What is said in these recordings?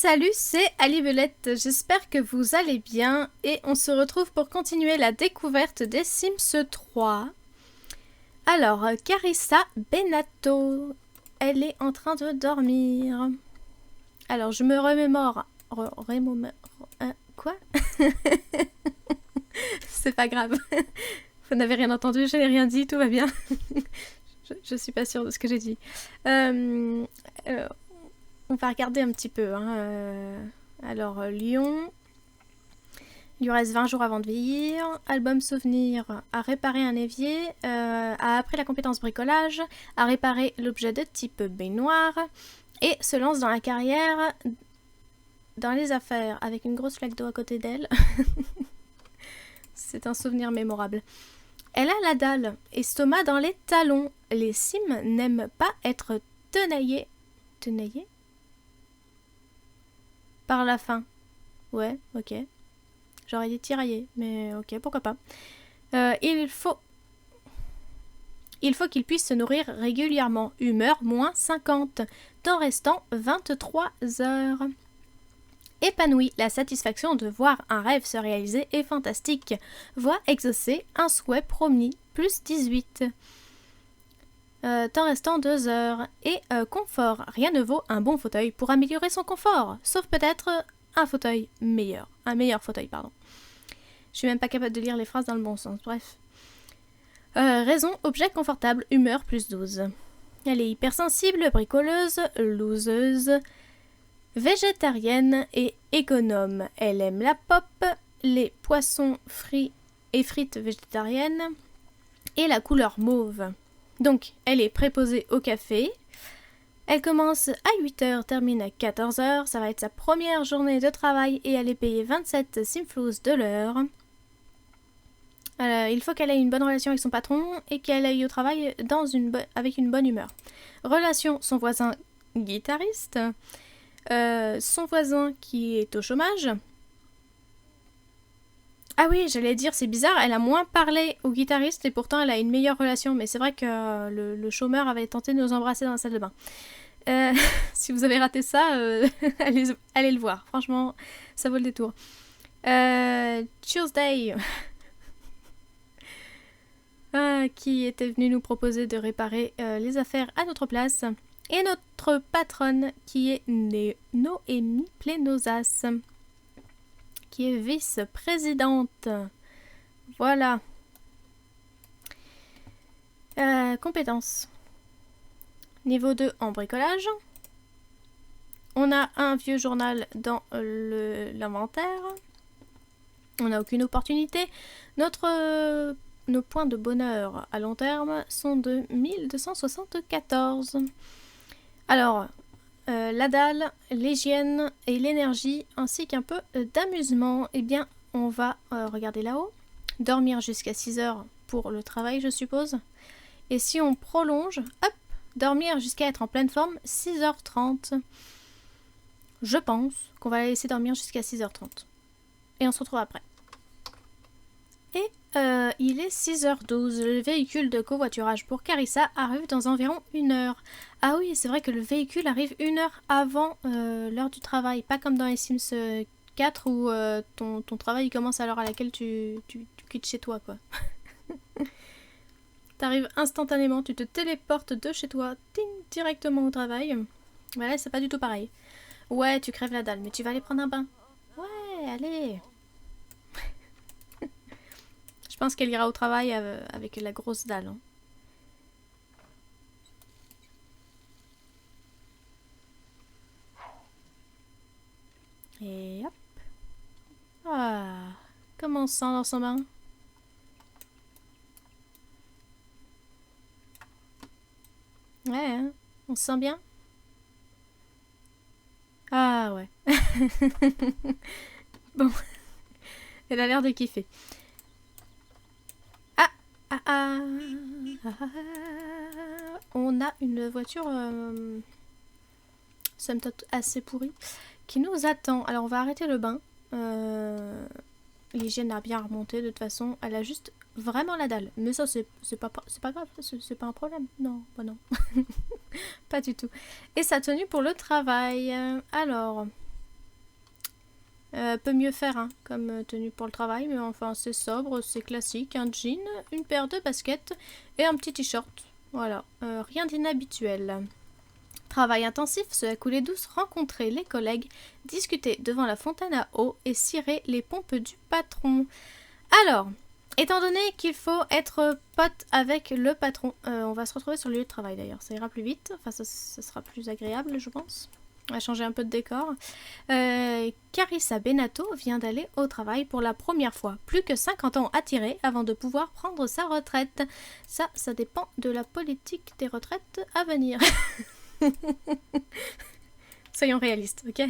Salut, c'est Ali Belette, j'espère que vous allez bien et on se retrouve pour continuer la découverte des Sims 3. Alors, Carissa Benato, elle est en train de dormir. Alors, je me remémore... quoi? C'est pas grave. Vous n'avez rien entendu, je n'ai rien dit, tout va bien. je suis pas sûre de ce que j'ai dit. On va regarder un petit peu. Alors, Lyon. Il lui reste 20 jours avant de vieillir. Album souvenir. A réparé un évier. A appris la compétence bricolage. A réparé l'objet de type baignoire. Et se lance dans la carrière dans les affaires avec une grosse flaque d'eau à côté d'elle. C'est un souvenir mémorable. Elle a la dalle. Estomac dans les talons. Les Sims n'aiment pas être tenaillés. Tenaillés par la faim. Ouais, ok. J'aurais dit tiraillé, mais ok, pourquoi pas. Il faut qu'il puisse se nourrir régulièrement. Humeur moins 50. Temps restant 23 heures. Épanoui, la satisfaction de voir un rêve se réaliser est fantastique. Voix exaucée, un souhait promis, plus 18. Temps restant 2 heures. Et confort, rien ne vaut un bon fauteuil pour améliorer son confort. Sauf peut-être un fauteuil meilleur. Un meilleur fauteuil, pardon. Je suis même pas capable de lire les phrases dans le bon sens, bref. Raison, objet confortable, humeur plus 12. Elle est hypersensible, bricoleuse, loseuse, végétarienne et économe. Elle aime la pop, les poissons frits et frites végétariennes et la couleur mauve. Donc, elle est préposée au café. Elle commence à 8h, termine à 14h. Ça va être sa première journée de travail et elle est payée 27 simflous de l'heure. Il faut qu'elle ait une bonne relation avec son patron et qu'elle aille au travail avec une bonne humeur. Relation, son voisin guitariste. Son voisin qui est au chômage. Ah oui, j'allais dire, c'est bizarre, elle a moins parlé au guitariste et pourtant elle a une meilleure relation. Mais c'est vrai que le chômeur avait tenté de nous embrasser dans la salle de bain. Si vous avez raté ça, allez le voir. Franchement, ça vaut le détour. Tuesday, qui était venu nous proposer de réparer les affaires à notre place. Et notre patronne, qui est Noémie Plénosas, qui est vice-présidente. Voilà. Compétences. Niveau 2 en bricolage. On a un vieux journal dans l'inventaire. On n'a aucune opportunité. Nos points de bonheur à long terme sont de 1274. Alors, la dalle, l'hygiène et l'énergie, ainsi qu'un peu d'amusement, eh bien, on va regarder là-haut. Dormir jusqu'à 6 heures pour le travail, je suppose. Et si on prolonge, hop, dormir jusqu'à être en pleine forme, 6h30. Je pense qu'on va la laisser dormir jusqu'à 6h30. Et on se retrouve après. Et il est 6h12. Le véhicule de covoiturage pour Carissa arrive dans environ 1 heure. Ah oui, c'est vrai que le véhicule arrive 1 heure avant l'heure du travail. Pas comme dans les Sims 4 où ton travail commence à l'heure à laquelle tu quittes chez toi, quoi. T'arrives instantanément, tu te téléportes de chez toi, ting, directement au travail. Voilà, c'est pas du tout pareil. Ouais, tu crèves la dalle, mais tu vas aller prendre un bain. Ouais, allez. Je pense qu'elle ira au travail avec la grosse dalle. Hein. Et hop. Ah, comment on se sent dans son bain? Ouais, hein, on se sent bien? Ah ouais. Bon, elle a l'air de kiffer. On a une voiture somme toute assez pourrie qui nous attend. Alors on va arrêter le bain. L'hygiène a bien remonté de toute façon. Elle a juste vraiment la dalle. Mais ça c'est pas grave, c'est pas un problème. Non, bah non. Pas du tout. Et sa tenue pour le travail. Alors, Peut mieux faire hein, comme tenue pour le travail, mais enfin c'est sobre, c'est classique, un jean, une paire de baskets et un petit t-shirt. Voilà, rien d'inhabituel. Travail intensif, se la couler douce, rencontrer les collègues, discuter devant la fontaine à eau et cirer les pompes du patron. Alors, étant donné qu'il faut être pote avec le patron, on va se retrouver sur le lieu de travail d'ailleurs, ça ira plus vite, enfin ça sera plus agréable je pense. On va changer un peu de décor. Carissa Benato vient d'aller au travail pour la première fois. Plus que 50 ans à tirer avant de pouvoir prendre sa retraite. Ça dépend de la politique des retraites à venir. Soyons réalistes, ok?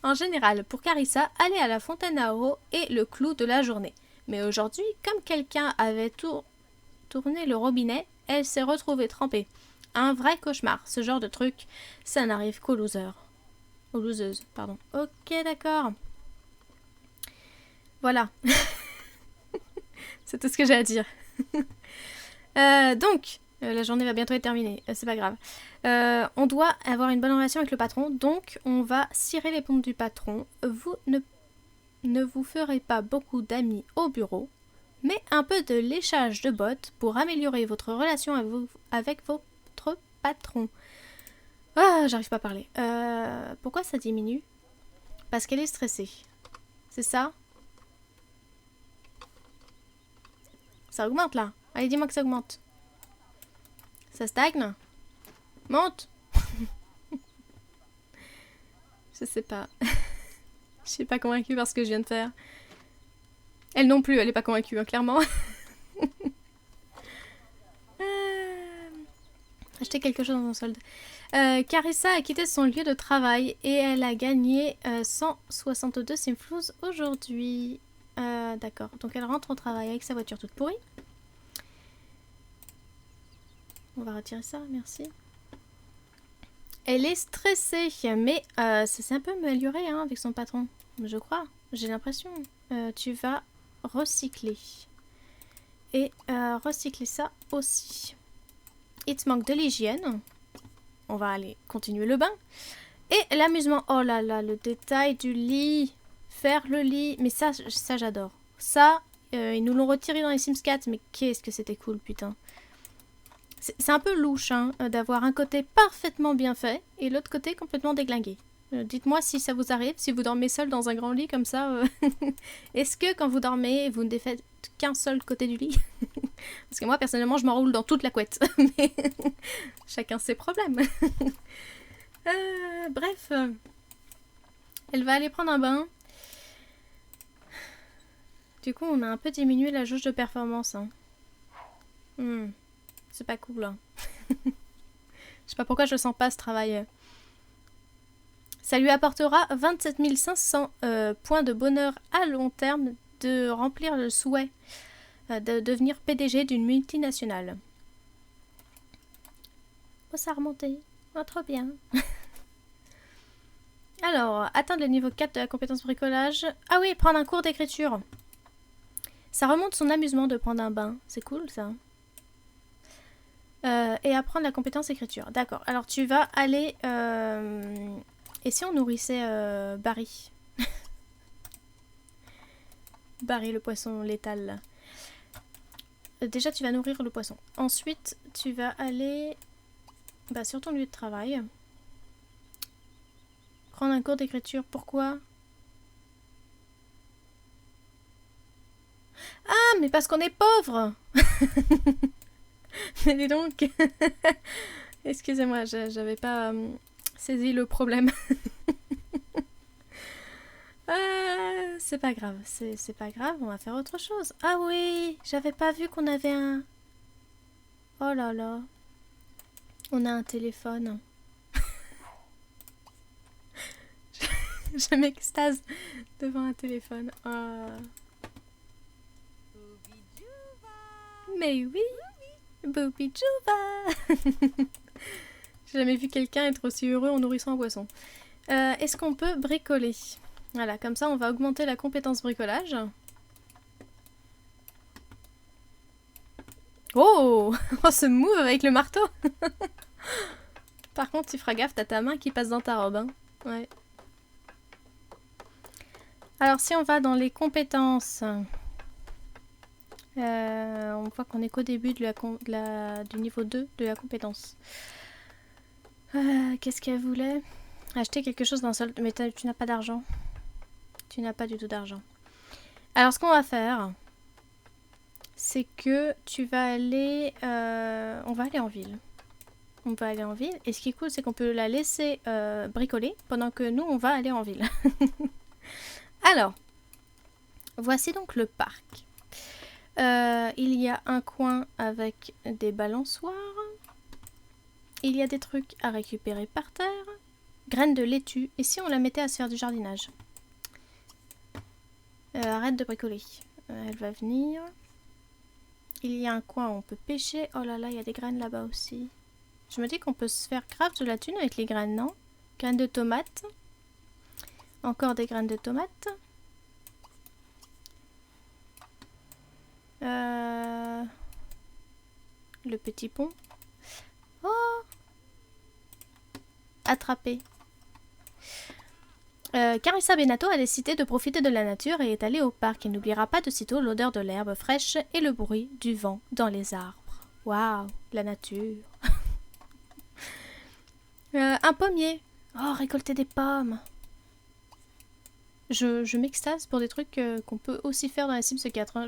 En général, pour Carissa, aller à la fontaine à eau est le clou de la journée. Mais aujourd'hui, comme quelqu'un avait tourné le robinet, elle s'est retrouvée trempée. Un vrai cauchemar, ce genre de truc, ça n'arrive qu'aux losers. Aux loseuses, pardon. Ok, d'accord. Voilà. C'est tout ce que j'ai à dire. Donc, la journée va bientôt être terminée, c'est pas grave. On doit avoir une bonne relation avec le patron, donc on va cirer les pompes du patron. Vous ne vous ferez pas beaucoup d'amis au bureau, mais un peu de léchage de bottes pour améliorer votre relation avec votre patron. Ah, j'arrive pas à parler. Pourquoi ça diminue? Parce qu'elle est stressée. C'est ça? Ça augmente là. Allez, dis-moi que ça augmente. Ça stagne? Monte. Je sais pas. Je suis pas convaincue par ce que je viens de faire. Elle non plus, elle est pas convaincue, hein, clairement. Acheter quelque chose dans un solde. Carissa a quitté son lieu de travail et elle a gagné 162 simflouz aujourd'hui. D'accord, donc elle rentre au travail avec sa voiture toute pourrie. On va retirer ça, merci. Elle est stressée, mais ça s'est un peu amélioré hein, avec son patron, je crois. J'ai l'impression. Tu vas recycler. Et recycler ça aussi. Il te manque de l'hygiène. On va aller continuer le bain. Et l'amusement. Oh là là, le détail du lit. Faire le lit. Mais ça j'adore. Ça, ils nous l'ont retiré dans les Sims 4. Mais qu'est-ce que c'était cool, putain. C'est un peu louche hein, d'avoir un côté parfaitement bien fait et l'autre côté complètement déglingué. Dites-moi si ça vous arrive, si vous dormez seul dans un grand lit comme ça. Est-ce que quand vous dormez, vous ne défaites qu'un seul côté du lit? Parce que moi, personnellement, je m'enroule dans toute la couette. Mais chacun ses problèmes. Bref. Elle va aller prendre un bain. Du coup, on a un peu diminué la jauge de performance. Hein. C'est pas cool. Hein. Je sais pas pourquoi je sens pas ce travail. Ça lui apportera 27 500 points de bonheur à long terme de remplir le souhait de devenir PDG d'une multinationale. Oh, ça a remonté. Oh, trop bien. Alors, atteindre le niveau 4 de la compétence bricolage. Ah oui, prendre un cours d'écriture. Ça remonte son amusement de prendre un bain. C'est cool, ça. Et apprendre la compétence écriture. D'accord. Alors, tu vas aller... Et si on nourrissait Barry? Barry, le poisson létal. Là. Déjà, tu vas nourrir le poisson. Ensuite, tu vas aller sur ton lieu de travail. Prendre un cours d'écriture. Pourquoi? Ah, mais parce qu'on est pauvre. Mais dis donc. Excusez-moi, j'avais pas saisi le problème. C'est pas grave, c'est pas grave, on va faire autre chose. Ah oui, j'avais pas vu qu'on avait un... Oh là là. On a un téléphone. Je m'extase devant un téléphone. Mais oui, Booby Juba. J'ai jamais vu quelqu'un être aussi heureux en nourrissant un poisson. Est-ce qu'on peut bricoler? Voilà, comme ça on va augmenter la compétence bricolage. Oh, oh ce move avec le marteau. Par contre, tu feras gaffe, t'as ta main qui passe dans ta robe. Hein. Ouais. Alors si on va dans les compétences, on voit qu'on est qu'au début du niveau 2 de la compétence. Qu'est-ce qu'elle voulait? Acheter quelque chose d'un seul... Mais tu n'as pas d'argent. Tu n'as pas du tout d'argent. Alors ce qu'on va faire, c'est que tu vas aller... on va aller en ville. On va aller en ville. Et ce qui est cool, c'est qu'on peut la laisser bricoler pendant que nous, on va aller en ville. Alors, voici donc le parc. Il y a un coin avec des balançoires. Il y a des trucs à récupérer par terre. Graines de laitue. Et si on la mettait à se faire du jardinage? Arrête de bricoler. Elle va venir. Il y a un coin où on peut pêcher. Oh là là, il y a des graines là-bas aussi. Je me dis qu'on peut se faire grave de la thune avec les graines, non? Graines de tomates. Encore des graines de tomates. Le petit pont. Oh! Attrapé. Carissa Benato a décidé de profiter de la nature et est allée au parc. Elle n'oubliera pas de sitôt l'odeur de l'herbe fraîche et le bruit du vent dans les arbres. Waouh, la nature. Un pommier. Oh, récolter des pommes. Je m'extase pour des trucs qu'on peut aussi faire dans les Sims 4. Hein.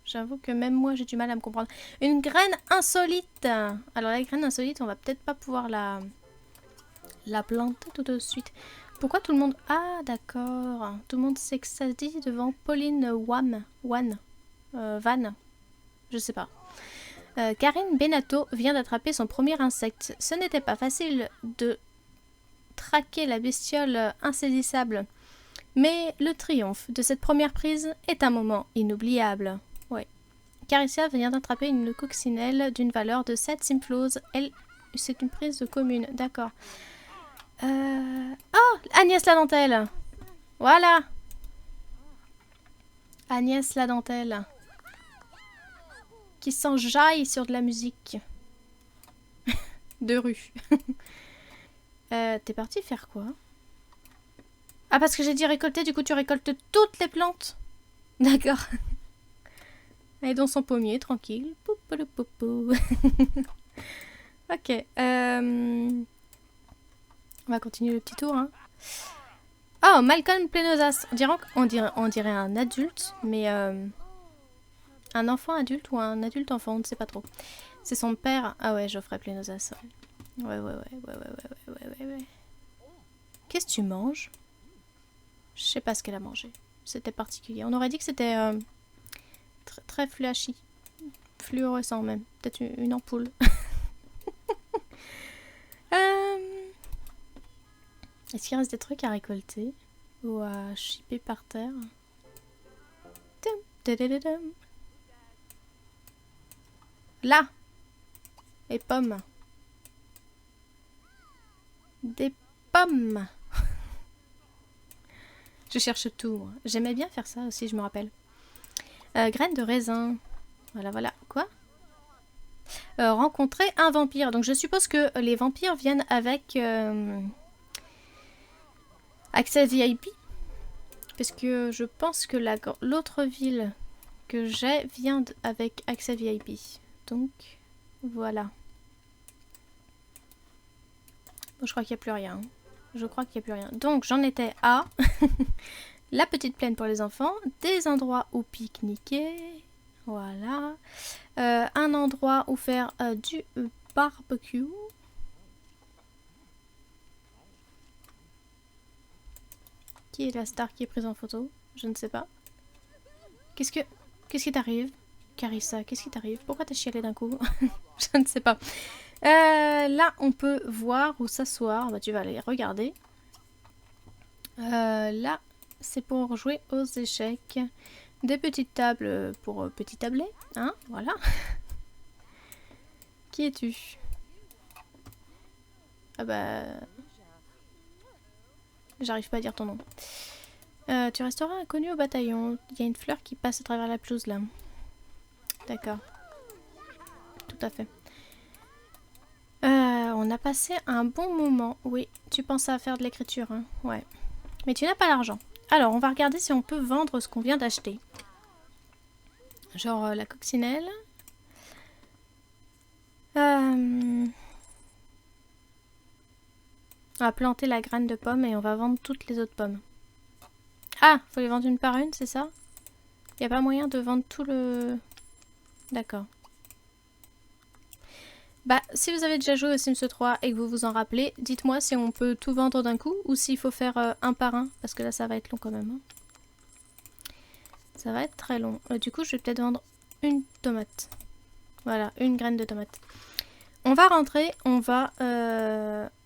J'avoue que même moi, j'ai du mal à me comprendre. Une graine insolite. Alors, la graine insolite, on va peut-être pas pouvoir la planter tout de suite. Pourquoi tout le monde... Ah, d'accord. Tout le monde s'extasie devant Pauline Van. Je sais pas. Karine Benato vient d'attraper son premier insecte. Ce n'était pas facile de traquer la bestiole insaisissable. Mais le triomphe de cette première prise est un moment inoubliable. Ouais. Carissa vient d'attraper une coccinelle d'une valeur de 7 simflows. C'est une prise de commune. D'accord. Oh, Agnès la dentelle. Voilà. Agnès la dentelle. Qui s'enjaille sur de la musique. De rue. T'es parti faire quoi? Ah, parce que j'ai dit récolter, du coup tu récoltes toutes les plantes. D'accord. Elle est dans son pommier, tranquille. Ok. On va continuer le petit tour. Hein. Oh, Malcolm Plenosas. On dirait un adulte, mais un enfant adulte ou un adulte enfant, on ne sait pas trop. C'est son père. Ah ouais, Geoffrey Plenosas. Ouais. Qu'est-ce que tu manges? Je sais pas ce qu'elle a mangé. C'était particulier. On aurait dit que c'était très flashy. Fluorescent même. Peut-être une ampoule. Est-ce qu'il reste des trucs à récolter? Ou à chipper par terre? Là! Les pommes. Des pommes. Je cherche tout. J'aimais bien faire ça aussi, je me rappelle. Graines de raisin. Voilà. Quoi? Rencontrer un vampire. Donc je suppose que les vampires viennent avec accès VIP. Parce que je pense que l'autre ville que j'ai vient avec accès VIP. Donc voilà. Bon, je crois qu'il n'y a plus rien. Donc j'en étais à la petite plaine pour les enfants, des endroits où pique-niquer, voilà, un endroit où faire du barbecue. Qui est la star qui est prise en photo? Je ne sais pas. Qu'est-ce qui t'arrive, Carissa? Qu'est-ce qui t'arrive? Pourquoi t'as chialé d'un coup? Je ne sais pas. Là, on peut voir ou s'asseoir. Bah, tu vas aller regarder. Là, c'est pour jouer aux échecs. Des petites tables pour petit tablet. Hein, voilà. Qui es-tu? Ah bah... J'arrive pas à dire ton nom. Tu resteras inconnu au bataillon. Il y a une fleur qui passe à travers la pelouse là. D'accord. Tout à fait. On a passé un bon moment. Oui, tu penses à faire de l'écriture, hein? Ouais. Mais tu n'as pas l'argent. Alors, on va regarder si on peut vendre ce qu'on vient d'acheter. Genre la coccinelle. On va planter la graine de pomme et on va vendre toutes les autres pommes. Ah, faut les vendre une par une, c'est ça? Il n'y a pas moyen de vendre tout le... D'accord. Bah, si vous avez déjà joué au Sims 3 et que vous vous en rappelez, dites-moi si on peut tout vendre d'un coup ou s'il faut faire un par un, parce que là ça va être long quand même. Hein. Ça va être très long. Du coup, je vais peut-être vendre une tomate. Voilà, une graine de tomate. On va rentrer, on va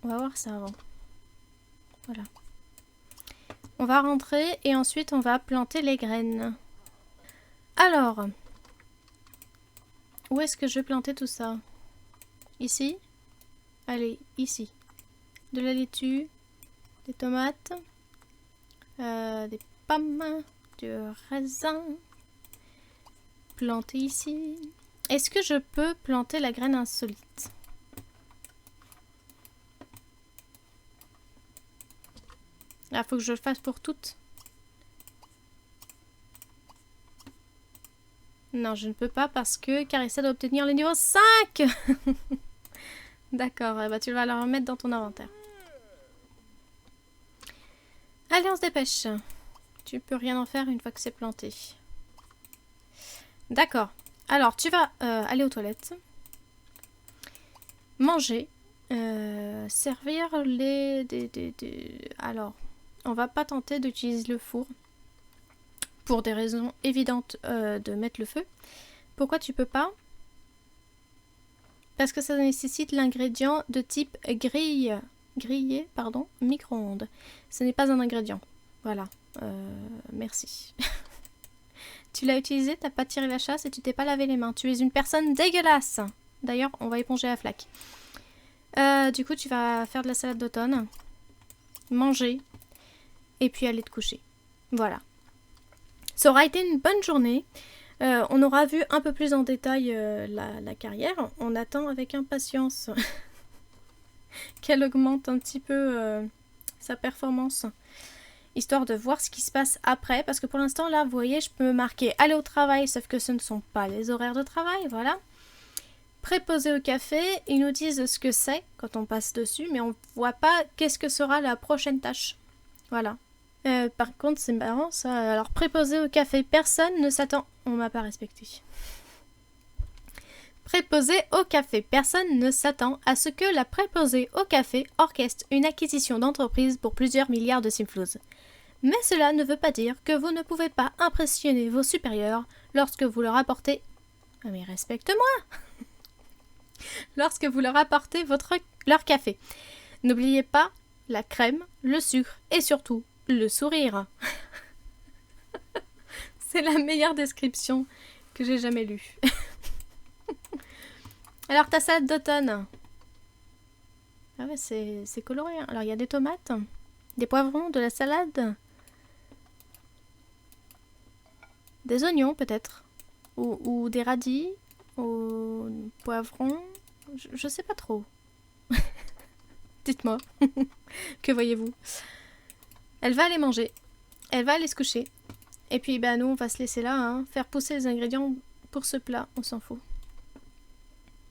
voir ça avant. Voilà. On va rentrer et ensuite on va planter les graines. Alors, où est-ce que je vais planter tout ça? Ici? Allez, ici. De la laitue, des tomates, des pommes, du raisin. Planter ici. Est-ce que je peux planter la graine insolite? Là, faut que je le fasse pour toutes. Non, je ne peux pas parce que Carissa doit obtenir le niveau 5. D'accord, bah tu vas la remettre dans ton inventaire. Allez, on se dépêche. Tu peux rien en faire une fois que c'est planté. D'accord. Alors, tu vas aller aux toilettes. Manger. Servir les... Alors, on va pas tenter d'utiliser le four. Pour des raisons évidentes de mettre le feu. Pourquoi tu peux pas? Parce que ça nécessite l'ingrédient de type grillé, pardon, micro-ondes. Ce n'est pas un ingrédient. Voilà. Merci. Tu l'as utilisé, t'as pas tiré la chasse et tu t'es pas lavé les mains. Tu es une personne dégueulasse. D'ailleurs, on va éponger la flaque. Du coup, tu vas faire de la salade d'automne. Manger. Et puis aller te coucher. Voilà. Ça aura été une bonne journée. On aura vu un peu plus en détail la carrière. On attend avec impatience qu'elle augmente un petit peu sa performance. Histoire de voir ce qui se passe après. Parce que pour l'instant, là, vous voyez, je peux me marquer aller au travail. Sauf que ce ne sont pas les horaires de travail. Voilà. Préposé au café. Ils nous disent ce que c'est quand on passe dessus. Mais on ne voit pas qu'est-ce que sera la prochaine tâche. Voilà. Par contre, c'est marrant ça. Alors, préposé au café, personne ne s'attend. On m'a pas respecté. Préposé au café, personne ne s'attend à ce que la préposée au café orchestre une acquisition d'entreprise pour plusieurs milliards de simflouz. Mais cela ne veut pas dire que vous ne pouvez pas impressionner vos supérieurs lorsque vous leur apportez... Ah mais respecte-moi. Lorsque vous leur apportez leur café. N'oubliez pas la crème, le sucre et surtout le sourire. C'est la meilleure description que j'ai jamais lue. Alors, ta salade d'automne. Ah ouais, c'est coloré. Hein. Alors, il y a des tomates, des poivrons, de la salade, des oignons peut-être, ou des radis, ou poivrons. Je sais pas trop. Dites-moi. Que voyez-vous? Elle va aller manger. Elle va aller se coucher. Et puis, bah, nous, on va se laisser là, hein, faire pousser les ingrédients pour ce plat. On s'en fout.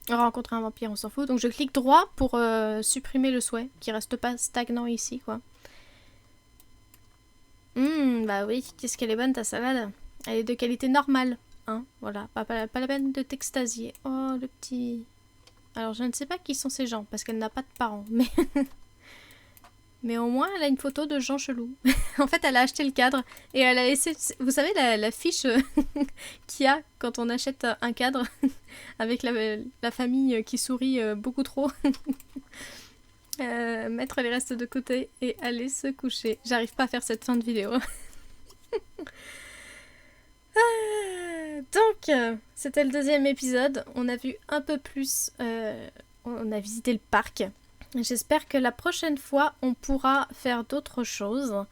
Rencontrer un vampire, on s'en fout. Donc, je clique droit pour supprimer le souhait, qui reste pas stagnant ici, quoi. Bah oui, qu'est-ce qu'elle est bonne, ta salade. Elle est de qualité normale, hein. Voilà, pas la peine de t'extasier. Oh, le petit... Alors, je ne sais pas qui sont ces gens, parce qu'elle n'a pas de parents, mais... Mais au moins, elle a une photo de Jean Chelou. En fait, elle a acheté le cadre et elle a laissé... Vous savez, la fiche qu'il y a quand on achète un cadre avec la famille qui sourit beaucoup trop. Mettre les restes de côté et aller se coucher. J'arrive pas à faire cette fin de vidéo. Donc, c'était le deuxième épisode. On a vu un peu plus... on a visité le parc. J'espère que la prochaine fois, on pourra faire d'autres choses.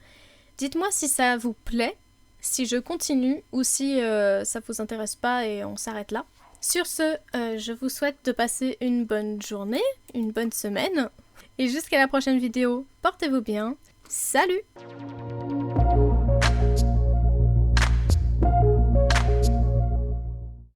Dites-moi si ça vous plaît, si je continue ou si ça vous intéresse pas et on s'arrête là. Sur ce, je vous souhaite de passer une bonne journée, une bonne semaine. Et jusqu'à la prochaine vidéo, portez-vous bien. Salut!